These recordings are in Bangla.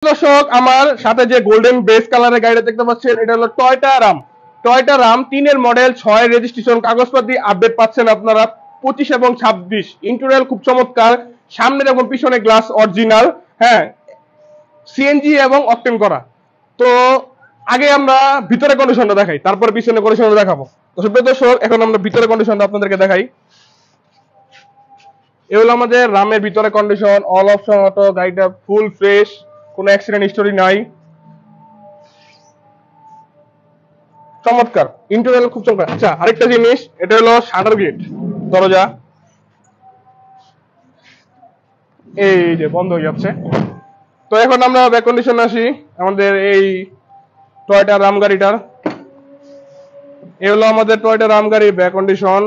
দর্শক, আমার সাথে যে গোল্ডেন বেস কালারের গাড়িটা দেখতে পাচ্ছেন, এটা হলো টয়োটা রাম। টয়োটা রাম 3 এর মডেল, 6 এর রেজিস্ট্রেশন, কাগজপাতি আপডেট পাচ্ছেন আপনারা 25 এবং 26। ইন্টেরিয়র খুব চমৎকার, সামনের এবং পিছনে গ্লাস অরিজিনাল। হ্যাঁ, সিএনজি এবং অকটেন করা। তো আগে আমরা ভিতরে কন্ডিশনটা দেখাই, তারপর পিছনে কন্ডিশনটা দেখাবো। দর্শক, এখন আমরা ভিতরে কন্ডিশনটা আপনাদেরকে দেখাই। এ হলো আমাদের রামের ভিতরে কন্ডিশন, অল অপশন অটো, গাড়িটা ফুল ফ্রেশ, কোনো অ্যাক্সিডেন্ট হিস্টোরি নাই, চমৎকার ইন্টেরিয়র খুব চমৎকার। আচ্ছা, আরেকটা জিনিস, এটা হলো শাটার গেট, দরজা এই যে বন্ধ হয়ে যাচ্ছে। তো এখন আমরা ব্যাক কন্ডিশনে আসি আমাদের এই টয়োটা রাম গাড়িটার। এ হলো আমাদের টয়োটা রাম গাড়ির ব্যাক কন্ডিশন।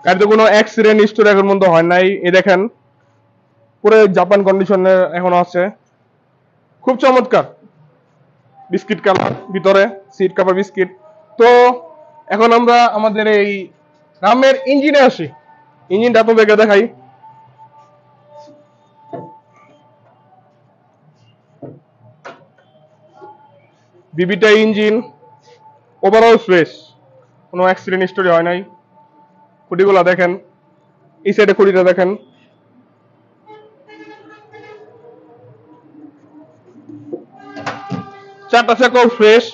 গাড়িতে কোনো অ্যাক্সিডেন্ট হিস্টোরি এখন পর্যন্ত হয় নাই। এই দেখেন, পুরো জাপান কন্ডিশনে এখনো আছে, খুব চমৎকার। বিস্কিট কালার ভিতরে, সিট কাভার বিস্কিট। তো এখন আমরা আমাদের এই রামের ইঞ্জিনে আসি, ইঞ্জিনটা আপনাদেরকে দেখাই। বিবিটা ইঞ্জিন ওভারঅল ফ্রেশ, কোনো অ্যাক্সিডেন্ট হিস্টোরি হয় নাই। খুঁটিগুলা দেখেন, এই সাইডে খুঁটিটা দেখেন, চারটা চাকাও ফ্রেশ,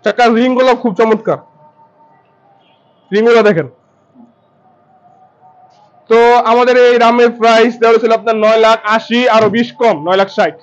চাকার রিং গুলো খুব চমৎকার, রিং গুলো দেখেন। তো আমাদের এই রামের প্রাইস দেওয়া ছিল আপনার 9,80,000, আরো 20 কম 9,60,000।